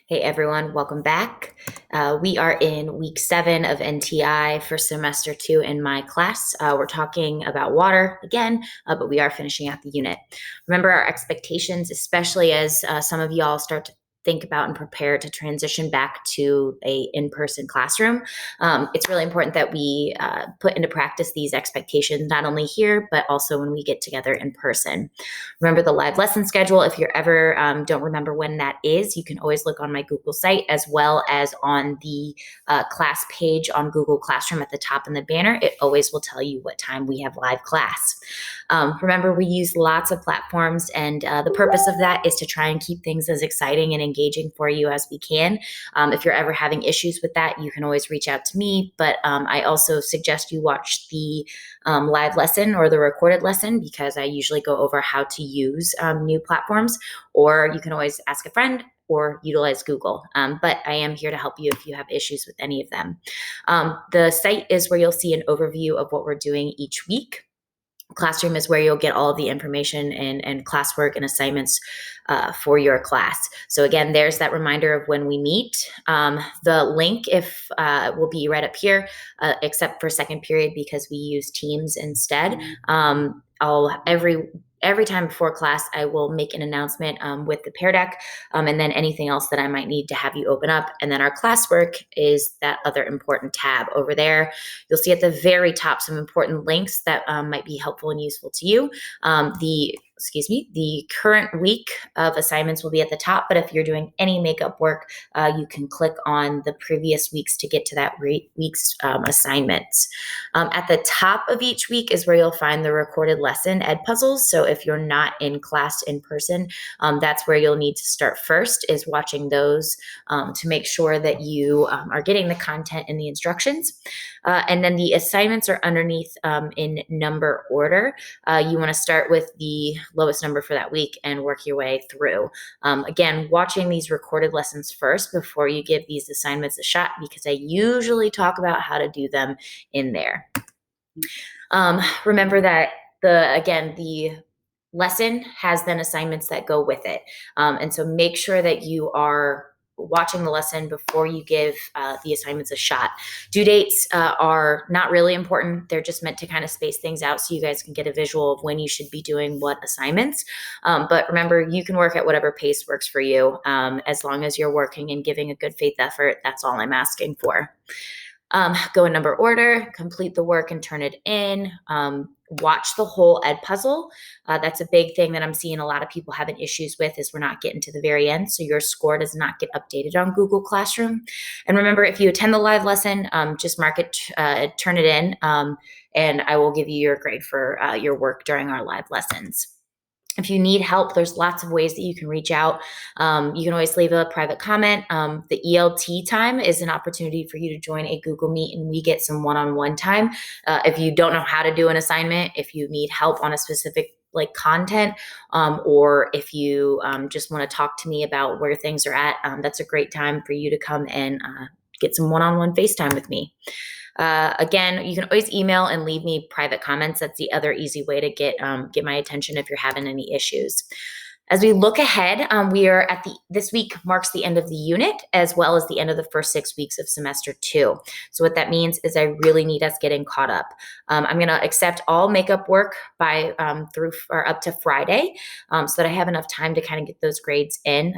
Hey everyone, welcome back. We are in week 7 of NTI for semester 2 in my class. We're talking about water again, but we are finishing out the unit. Remember our expectations, especially as some of y'all start to think about and prepare to transition back to a in-person classroom. It's really important that we put into practice these expectations, not only here, but also when we get together in person. Remember the live lesson schedule. If you ever don't remember when that is, you can always look on my Google site as well as on the class page on Google Classroom at the top in the banner. It always will tell you what time we have live class. Remember, we use lots of platforms, and the purpose of that is to try and keep things as exciting and engaging for you as we can. If you're ever having issues with that, you can always reach out to me, but I also suggest you watch the live lesson or the recorded lesson because I usually go over how to use new platforms, or you can always ask a friend or utilize Google. But I am here to help you if you have issues with any of them. The site is where you'll see an overview of what we're doing each week. Classroom is where you'll get all of the information and classwork and assignments for your class. So again, there's that reminder of when we meet. The link will be right up here, except for second period because we use Teams instead. Every time before class, I will make an announcement with the Pear Deck, and then anything else that I might need to have you open up. And then our classwork is that other important tab over there. You'll see at the very top some important links that might be helpful and useful to you. The current week of assignments will be at the top, but if you're doing any makeup work, you can click on the previous weeks to get to that week's assignments. At the top of each week is where you'll find the recorded lesson ed puzzles. So if you're not in class in person, that's where you'll need to start first, is watching those to make sure that you are getting the content and the instructions. And then the assignments are underneath in number order. You want to start with the lowest number for that week and work your way through. Again, watching these recorded lessons first before you give these assignments a shot, because I usually talk about how to do them in there. Remember that the lesson has then assignments that go with it. And so make sure that you are watching the lesson before you give the assignments a shot. Due dates are not really important. They're just meant to kind of space things out so you guys can get a visual of when you should be doing what assignments. But remember, you can work at whatever pace works for you. As long as you're working and giving a good faith effort, that's all I'm asking for. Go in number order, complete the work and turn it in. Watch the whole ed puzzle. That's a big thing that I'm seeing a lot of people having issues with, is we're not getting to the very end. So your score does not get updated on Google Classroom. And remember, if you attend the live lesson, just mark it, turn it in, and I will give you your grade for your work during our live lessons. If you need help, there's lots of ways that you can reach out. You can always leave a private comment. The ELT time is an opportunity for you to join a Google Meet and we get some one-on-one time. If you don't know how to do an assignment, if you need help on a specific content, or if you just want to talk to me about where things are at, that's a great time for you to come and get some one-on-one FaceTime with me. Again, you can always email and leave me private comments. That's the other easy way to get my attention if you're having any issues. As we look ahead, this week marks the end of the unit as well as the end of the first 6 weeks of semester 2. So what that means is I really need us getting caught up. I'm going to accept all makeup work by through or up to Friday, so that I have enough time to kind of get those grades in.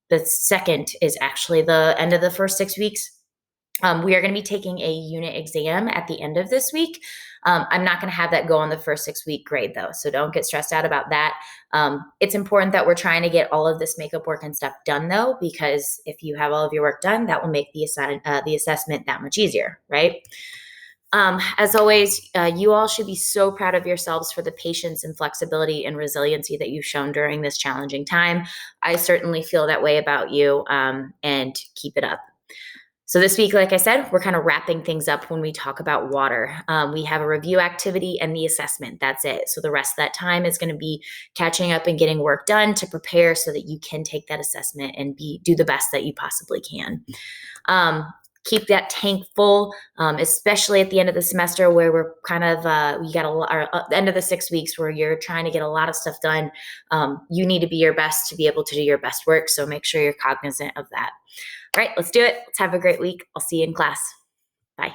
The second is actually the end of the first 6 weeks. We are going to be taking a unit exam at the end of this week. I'm not going to have that go on the first 6-week grade though, so don't get stressed out about that. It's important that we're trying to get all of this makeup work and stuff done though, because if you have all of your work done, that will make the assessment that much easier, right? As always, you all should be so proud of yourselves for the patience and flexibility and resiliency that you've shown during this challenging time. I certainly feel that way about you, and keep it up. So this week, like I said, we're kind of wrapping things up when we talk about water. We have a review activity and the assessment. That's it. So the rest of that time is going to be catching up and getting work done to prepare so that you can take that assessment and do the best that you possibly can. keep that tank full, especially at the end of the semester where we're kind of, we got a lot, or the end of the 6 weeks where you're trying to get a lot of stuff done. You need to be your best to be able to do your best work. So make sure you're cognizant of that. All right, let's do it. Let's have a great week. I'll see you in class. Bye.